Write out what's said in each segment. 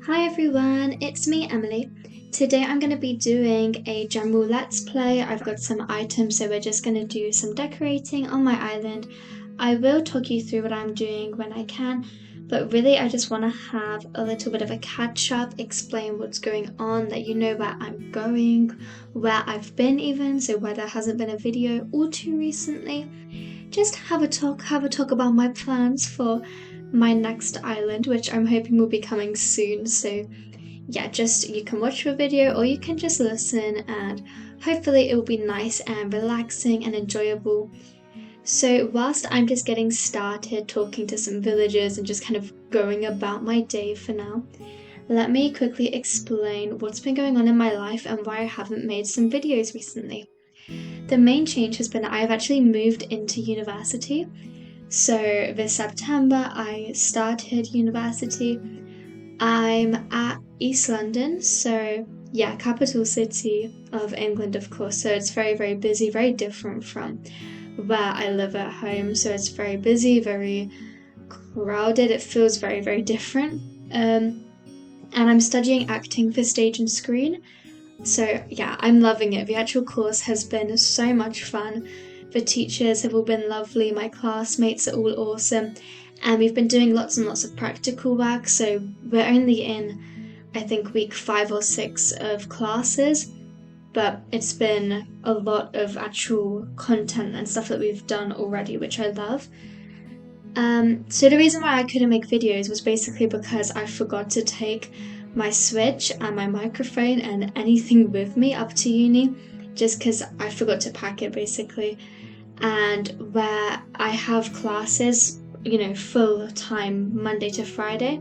Hi everyone, it's me Emily. Today I'm going to be doing a general let's play. I've got some items, so we're just going to do some decorating on my island. I will talk you through what I'm doing when I can, but really I just want to have a little bit of a catch up, explain what's going on, let you know where I'm going, where I've been even, so where there hasn't been a video or two recently. Just have a talk about my plans for my next island, which I'm hoping will be coming soon. So yeah, just you can watch the video or you can just listen, and hopefully it will be nice and relaxing and enjoyable. So whilst I'm just getting started talking to some villagers and just kind of going about my day for now, let me quickly explain what's been going on in my life and why I haven't made some videos recently. The main change has been I've actually moved into university. So this September I started university. I'm at East London, so yeah, capital city of England, of course. So it's very, very busy, very different from where I live at home. So it's very busy, very crowded. It feels very, very different. And I'm studying acting for stage and screen. So yeah, I'm loving it. The actual course has been so much fun. The teachers have all been lovely, my classmates are all awesome, and we've been doing lots and lots of practical work. So we're only in, I think, week 5 or 6 of classes, but it's been a lot of actual content and stuff that we've done already, which I love. So the reason why I couldn't make videos was basically because I forgot to take my Switch and my microphone and anything with me up to uni, just because I forgot to pack it basically. And where I have classes, full time Monday to Friday,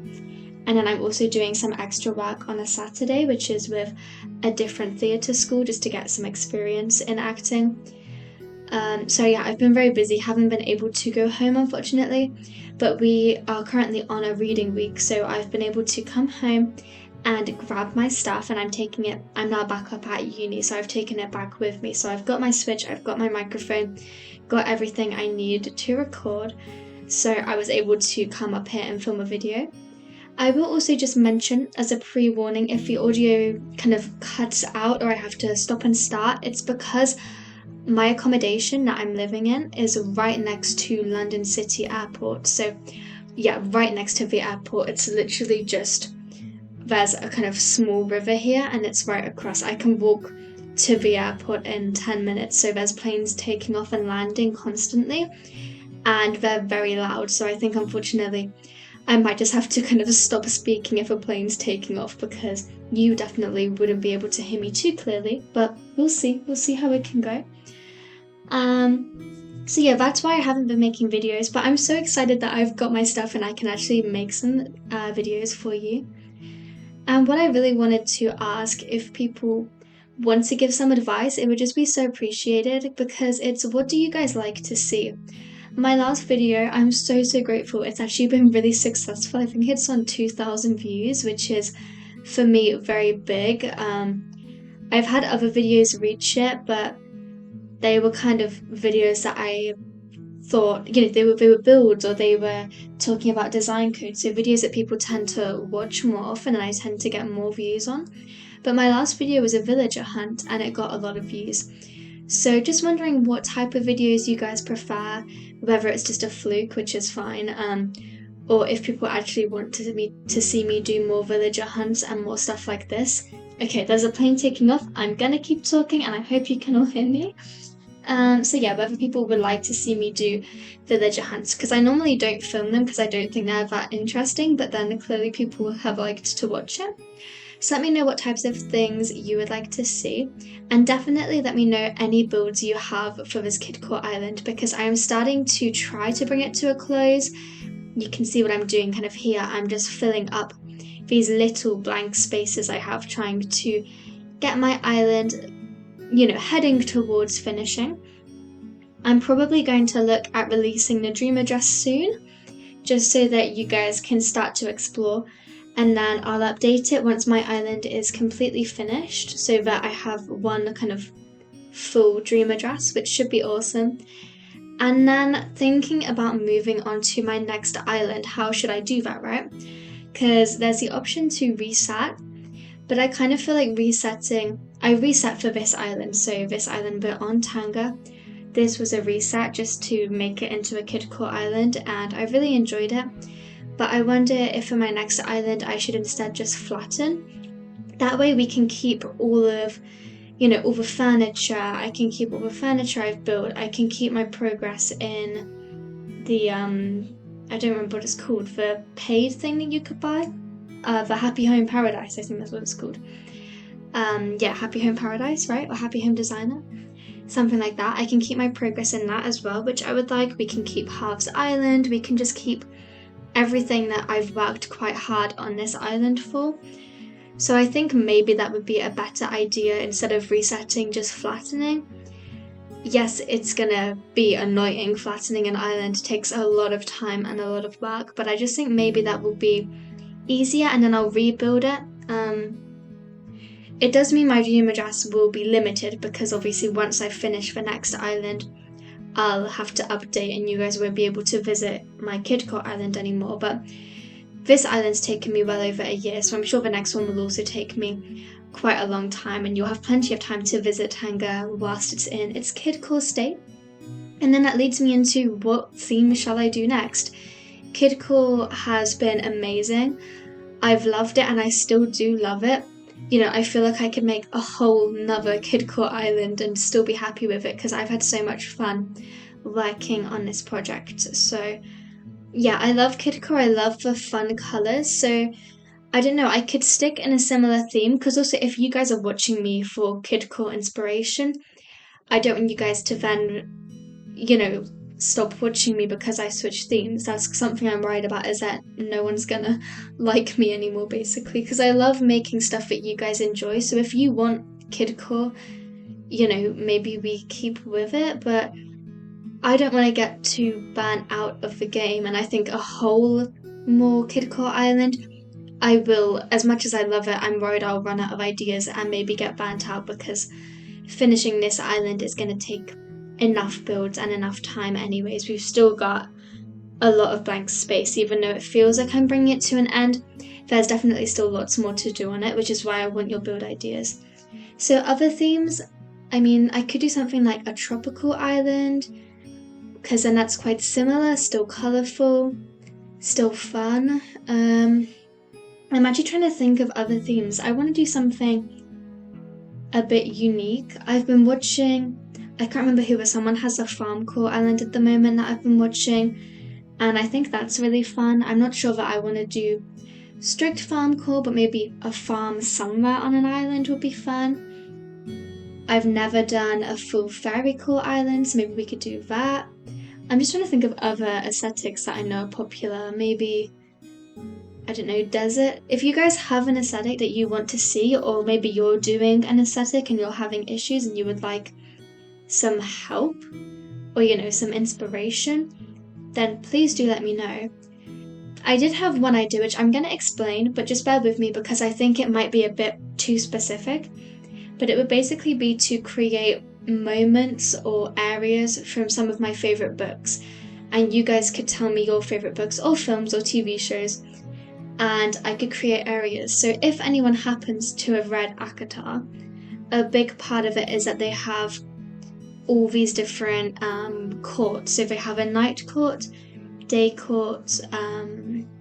and then I'm also doing some extra work on a Saturday, which is with a different theatre school just to get some experience in acting. So yeah, I've been very busy, haven't been able to go home unfortunately, but we are currently on a reading week, so I've been able to come home and grab my stuff, and I'm now back up at uni, so I've taken it back with me. So I've got my Switch, I've got my microphone, got everything I need to record, so I was able to come up here and film a video. I will also just mention as a pre-warning, if the audio kind of cuts out or I have to stop and start, it's because my accommodation that I'm living in is right next to London City Airport. So yeah, right next to the airport. It's literally just, there's a kind of small river here and it's right across. I can walk to the airport in 10 minutes. So there's planes taking off and landing constantly, and they're very loud. So I think unfortunately I might just have to kind of stop speaking if a plane's taking off, because you definitely wouldn't be able to hear me too clearly, but we'll see how it can go. So yeah, that's why I haven't been making videos, but I'm so excited that I've got my stuff and I can actually make some videos for you. And what I really wanted to ask, if people want to give some advice, it would just be so appreciated, because it's, what do you guys like to see? My last video, I'm so grateful. It's actually been really successful. I think it's on 2,000 views, which is for me very big. I've had other videos reach it, but they were kind of videos that I thought, they were builds, or they were talking about design code, so videos that people tend to watch more often and I tend to get more views on. But my last video was a villager hunt and it got a lot of views. So just wondering what type of videos you guys prefer, whether it's just a fluke, which is fine, or if people actually want to see me do more villager hunts and more stuff like this. Okay, there's a plane taking off. I'm gonna keep talking and I hope you can all hear me. So yeah, whether people would like to see me do villager hunts, because I normally don't film them because I don't think they're that interesting, but then clearly people have liked to watch it. So let me know what types of things you would like to see, and definitely let me know any builds you have for this kidcore island, because I am starting to try to bring it to a close. You can see what I'm doing kind of here. I'm just filling up these little blank spaces I have, trying to get my island heading towards finishing. I'm probably going to look at releasing the dream address soon, just so that you guys can start to explore, and then I'll update it once my island is completely finished, so that I have one kind of full dream address, which should be awesome. And then thinking about moving on to my next island, how should I do that, right? because there's the option to reset, but I kind of feel like I reset for this island, so this island we're on, Tanga. This was a reset just to make it into a kidcore island, and I really enjoyed it. But I wonder if for my next island I should instead just flatten. That way we can keep all of, all the furniture. I can keep all the furniture I've built. I can keep my progress in the, I don't remember what it's called, the paid thing that you could buy. The Happy Home Paradise, I think that's what it's called. Happy Home Paradise, right? Or Happy Home Designer. Something like that. I can keep my progress in that as well, which I would like. We can keep Halves Island. We can just keep everything that I've worked quite hard on this island for. So I think maybe that would be a better idea instead of resetting, just flattening. Yes, it's gonna be annoying. Flattening an island takes a lot of time and a lot of work, but I just think maybe that will be easier, and then I'll rebuild it. It does mean my view address will be limited because obviously once I finish the next island, I'll have to update and you guys won't be able to visit my kidcore island anymore. But this island's taken me well over a year, so I'm sure the next one will also take me quite a long time, and you'll have plenty of time to visit Tanga whilst it's in its kidcore state. And then that leads me into what theme shall I do next? Kidcore has been amazing. I've loved it and I still do love it. I feel like I could make a whole nother kidcore island and still be happy with it because I've had so much fun working on this project. So yeah, I love kidcore. I love the fun colours. So I don't know, I could stick in a similar theme because also if you guys are watching me for kidcore inspiration, I don't want you guys to then, stop watching me because I switch themes. That's something I'm worried about, is that no one's gonna like me anymore, basically, because I love making stuff that you guys enjoy. So if you want kidcore, maybe we keep with it, but I don't want to get too burnt out of the game, and I think a whole more kidcore island, I will, as much as I love it, I'm worried I'll run out of ideas and maybe get burnt out because finishing this island is going to take enough builds and enough time anyways. We've still got a lot of blank space, even though it feels like I'm bringing it to an end. There's definitely still lots more to do on it, which is why I want your build ideas. So other themes, I could do something like a tropical island, because then that's quite similar, still colourful, still fun. I'm actually trying to think of other themes. I want to do something a bit unique. I've been watching, I can't remember who, but someone has a farm core island at the moment that I've been watching, and I think that's really fun. I'm not sure that I want to do strict farm core, but maybe a farm somewhere on an island would be fun. I've never done a full fairy core island, so maybe we could do that. I'm just trying to think of other aesthetics that I know are popular. Maybe, I don't know, desert. If you guys have an aesthetic that you want to see, or maybe you're doing an aesthetic and you're having issues and you would like some help, or some inspiration, then please do let me know. I did have one idea which I'm going to explain, but just bear with me because I think it might be a bit too specific. But it would basically be to create moments or areas from some of my favourite books, and you guys could tell me your favourite books or films or TV shows, and I could create areas. So if anyone happens to have read ACOTAR, a big part of it is that they have all these different courts. So they have a night court, day court,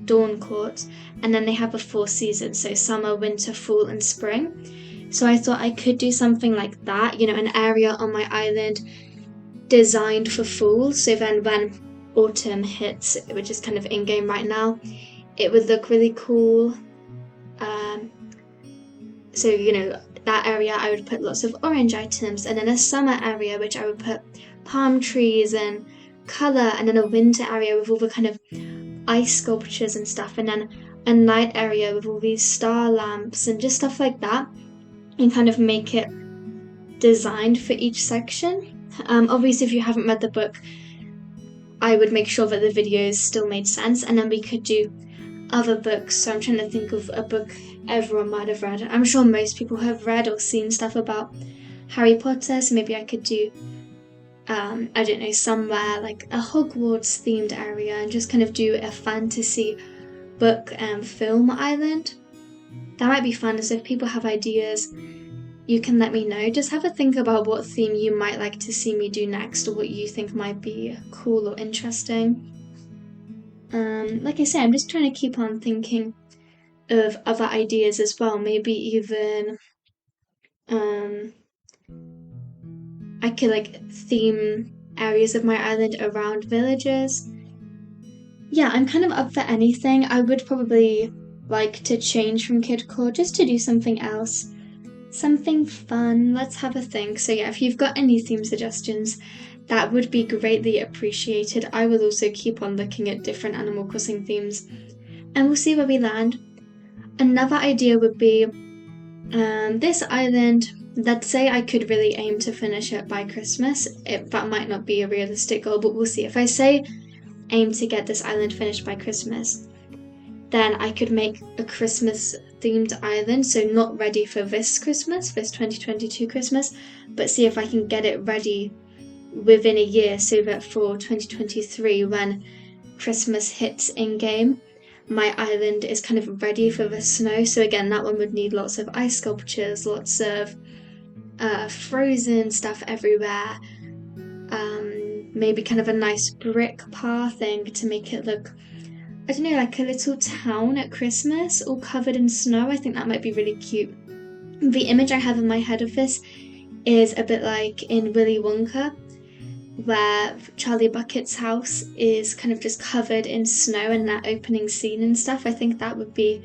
dawn court, and then they have the 4 seasons, so summer, winter, fall and spring. So I thought I could do something like that, an area on my island designed for fall, so then when autumn hits, which is kind of in-game right now, it would look really cool. So that area I would put lots of orange items, and then a summer area which I would put palm trees and colour, and then a winter area with all the kind of ice sculptures and stuff, and then a night area with all these star lamps and just stuff like that, and kind of make it designed for each section. Obviously if you haven't read the book, I would make sure that the videos still made sense, and then we could do other books. So I'm trying to think of a book everyone might have read. I'm sure most people have read or seen stuff about Harry Potter, so maybe I could do I don't know, somewhere like a Hogwarts themed area and just kind of do a fantasy book and film island. That might be fun, so if people have ideas, you can let me know. Just have a think about what theme you might like to see me do next, or what you think might be cool or interesting. Like I say, I'm just trying to keep on thinking of other ideas as well. Maybe even I could like theme areas of my island around villages. Yeah, I'm kind of up for anything. I would probably like to change from kidcore just to do something else. Something fun. Let's have a think. So yeah, if you've got any theme suggestions, that would be greatly appreciated. I will also keep on looking at different Animal Crossing themes and we'll see where we land. Another idea would be this island. Let's say I could really aim to finish it by Christmas. That might not be a realistic goal, but we'll see. If I say aim to get this island finished by Christmas, then I could make a Christmas themed island, so not ready for this Christmas, this 2022 Christmas, but see if I can get it ready within a year so that for 2023, when Christmas hits in game, my island is kind of ready for the snow. So again, that one would need lots of ice sculptures, lots of frozen stuff everywhere, maybe kind of a nice brick pathing to make it look, I don't know, like a little town at Christmas all covered in snow. I think that might be really cute. The image I have in my head of this is a bit like in Willy Wonka, where Charlie Bucket's house is kind of just covered in snow in that opening scene and stuff. I think that would be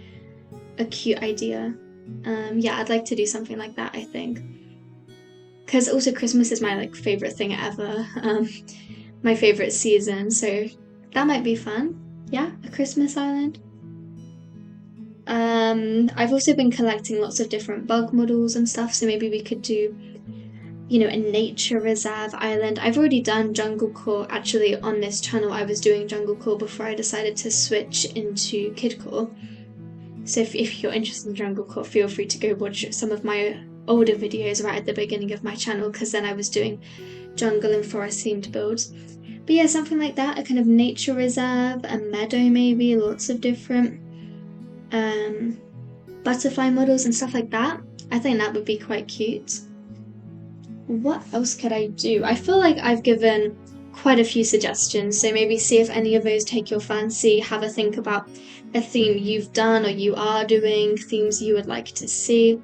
a cute idea. Yeah, I'd like to do something like that, I think. Because also Christmas is my like favourite thing ever, my favourite season, so that might be fun. Yeah, a Christmas island. I've also been collecting lots of different bug models and stuff, so maybe we could do, you know, a nature reserve island. I've already done jungle core. Actually, on this channel I was doing jungle core before I decided to switch into kidcore. So if you're interested in jungle core, feel free to go watch some of my older videos right at the beginning of my channel, because then I was doing jungle and forest themed builds. But yeah, something like that, a kind of nature reserve, a meadow maybe, lots of different butterfly models and stuff like that. I think that would be quite cute. What else could I do? I feel like I've given quite a few suggestions, so maybe see if any of those take your fancy. Have a think about a theme you've done or you are doing, themes you would like to see.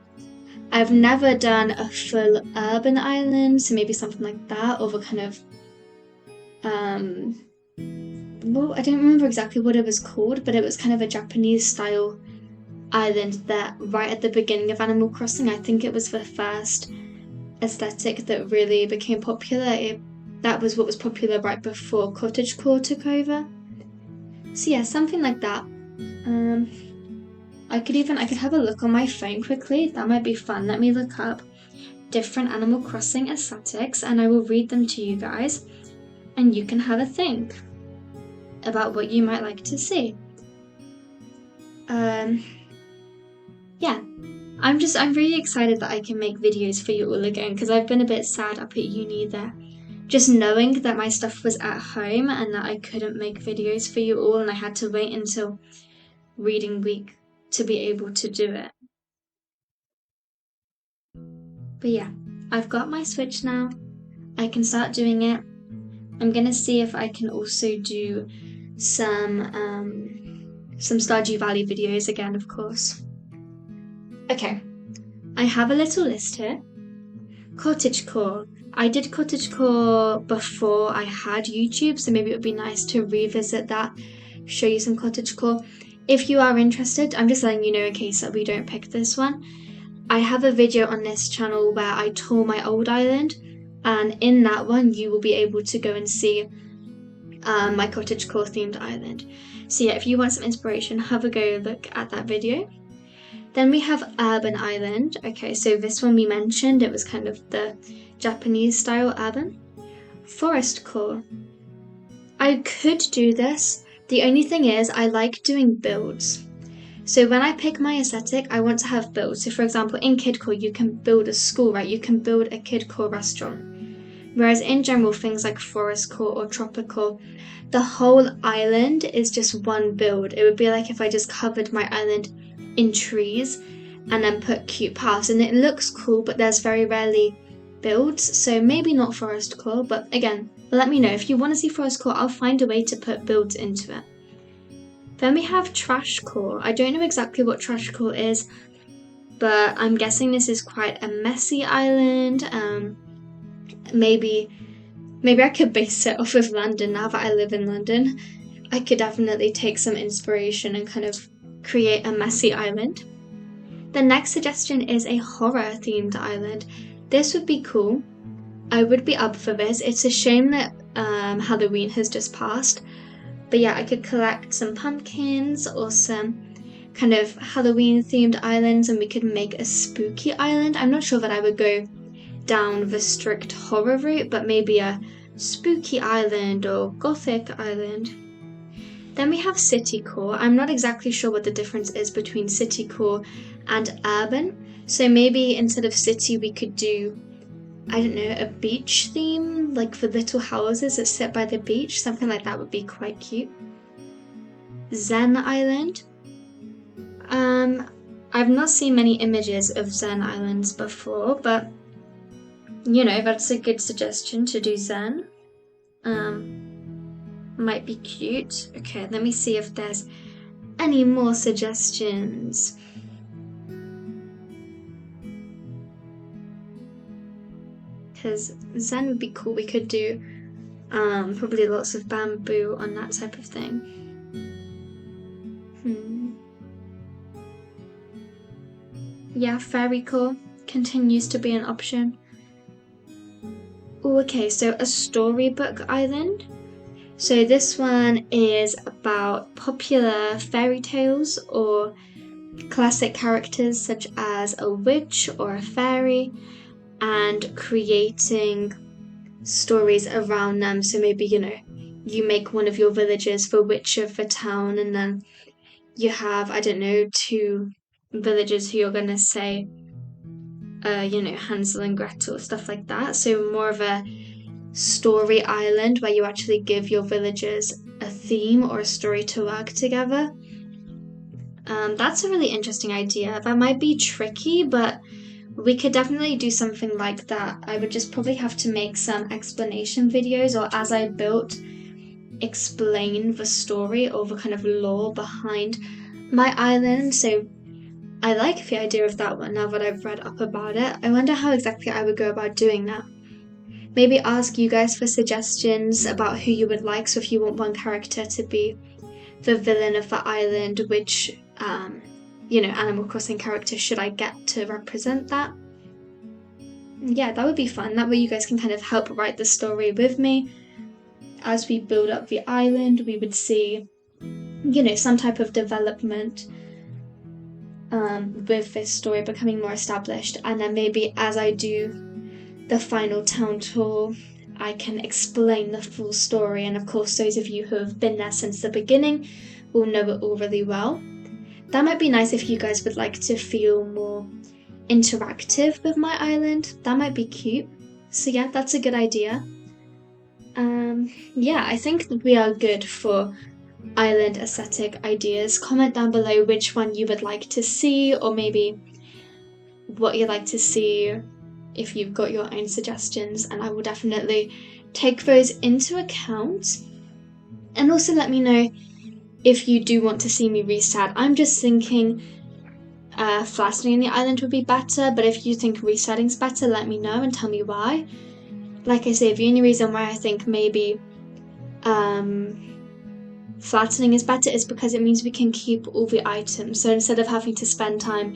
I've never done a full urban island, so maybe something like that, or the kind of well, I don't remember exactly what it was called, but it was kind of a Japanese style island that right at the beginning of Animal Crossing, I think it was the first aesthetic that really became popular. That was what was popular right before cottagecore took over. So yeah, something like that. I could have a look on my phone quickly. That might be fun. Let me look up different Animal Crossing aesthetics and I will read them to you guys, and you can have a think about what you might like to see. Yeah, I'm really excited that I can make videos for you all again, because I've been a bit sad up at uni there, just knowing that my stuff was at home and that I couldn't make videos for you all, and I had to wait until reading week to be able to do it. But yeah, I've got my Switch now. I can start doing it. I'm gonna see if I can also do some Stardew Valley videos again, of course. Okay, I have a little list here. Cottagecore. I did cottagecore before I had YouTube, so maybe it would be nice to revisit that, show you some cottagecore. If you are interested, I'm just letting you know in case that we don't pick this one. I have a video on this channel where I tour my old island, and in that one you will be able to go and see my cottagecore themed island. So yeah, if you want some inspiration, have a go look at that video. Then we have Urban Island. Okay, so this one we mentioned, it was kind of the Japanese style urban. Forest core. I could do this. The only thing is I like doing builds. So when I pick my aesthetic, I want to have builds. So for example, in kidcore, you can build a school, right? You can build a kidcore restaurant. Whereas in general, things like forest core or tropical, the whole island is just one build. It would be like if I just covered my island in trees and then put cute paths, and it looks cool, but there's very rarely builds, so maybe not forest core. But again, let me know if you want to see forest core. I'll find a way to put builds into it. Then we have trash core. I don't know exactly what trash core is, but I'm guessing this is quite a messy island. Maybe I could base it off of London now that I live in London. I could definitely take some inspiration and kind of create a messy island. The next suggestion is a horror themed island. This would be cool. I would be up for this. It's a shame that Halloween has just passed. But yeah, I could collect some pumpkins or some kind of Halloween themed islands, and we could make a spooky island. I'm not sure that I would go down the strict horror route, but maybe a spooky island or gothic island. Then we have city core. I'm not exactly sure what the difference is between city core and urban. So maybe instead of city, we could do, I don't know, a beach theme, like for little houses that sit by the beach. Something like that would be quite cute. Zen Island. I've not seen many images of Zen Islands before, but you know, that's a good suggestion to do Zen. Might be cute. Okay, let me see if there's any more suggestions. Because Zen would be cool. We could do probably lots of bamboo on that type of thing. Yeah, fairy core continues to be an option. Okay, so a storybook island. So this one is about popular fairy tales or classic characters such as a witch or a fairy, and creating stories around them. So maybe, you know, you make one of your villagers the witch of the town, and then you have, I don't know, 2 villagers who you're gonna say, you know, Hansel and Gretel, stuff like that. So more of a story island where you actually give your villagers a theme or a story to work together. That's a really interesting idea. That might be tricky, but we could definitely do something like that. I would just probably have to make some explanation videos, or as I built, explain the story or the kind of lore behind my island. So I like the idea of that one now that I've read up about it. I wonder how exactly I would go about doing that. Maybe ask you guys for suggestions about who you would like. So if you want one character to be the villain of the island, which, you know, Animal Crossing character should I get to represent that? Yeah, that would be fun. That way you guys can kind of help write the story with me. As we build up the island, we would see, you know, some type of development with this story becoming more established. And then maybe as I do the final town tour, I can explain the full story, and of course those of you who have been there since the beginning will know it all really well. That might be nice if you guys would like to feel more interactive with my island. That might be cute. So yeah, that's a good idea. Yeah, I think we are good for island aesthetic ideas. Comment down below which one you would like to see, or maybe what you'd like to see if you've got your own suggestions, and I will definitely take those into account. And also let me know if you do want to see me reset. I'm just thinking flattening the island would be better, but if you think resetting's better, let me know and tell me why. Like I say, the only reason why I think maybe flattening is better is because it means we can keep all the items. So instead of having to spend time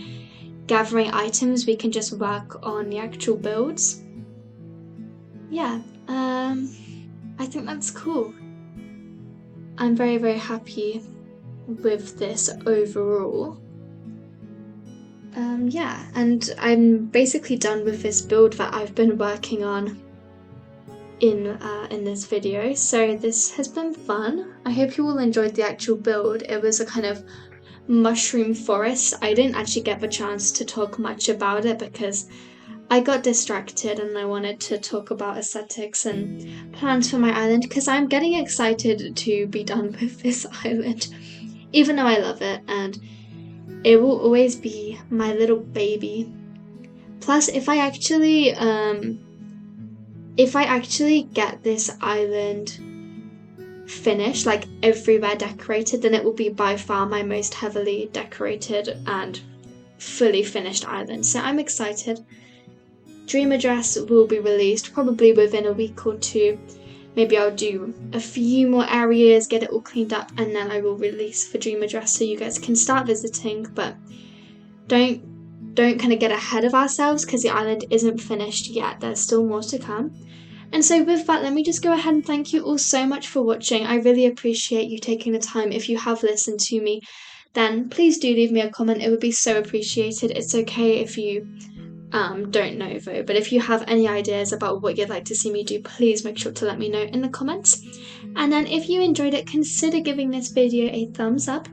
gathering items, we can just work on the actual builds. Yeah, I think that's cool. I'm very, very happy with this overall. Yeah, and I'm basically done with this build that I've been working on in this video. So this has been fun. I hope you all enjoyed the actual build. It was a kind of mushroom forest. I didn't actually get the chance to talk much about it because I got distracted and I wanted to talk about aesthetics and plans for my island because I'm getting excited to be done with this island, even though I love it and it will always be my little baby. Plus, if I actually get this island finished, like everywhere decorated, then it will be by far my most heavily decorated and fully finished island. So I'm excited. Dream Address will be released probably within a week or two. Maybe I'll do a few more areas, get it all cleaned up, and then I will release for Dream Address so you guys can start visiting. But don't kind of get ahead of ourselves because the island isn't finished yet. There's still more to come. And so with that, let me just go ahead and thank you all so much for watching. I really appreciate you taking the time. If you have listened to me, then please do leave me a comment. It would be so appreciated. It's okay if you don't know though, but if you have any ideas about what you'd like to see me do, please make sure to let me know in the comments. And then if you enjoyed it, consider giving this video a thumbs up,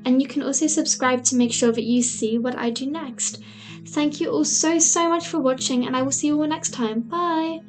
and you can also subscribe to make sure that you see what I do next. Thank you all so much for watching, and I will see you all next time. Bye!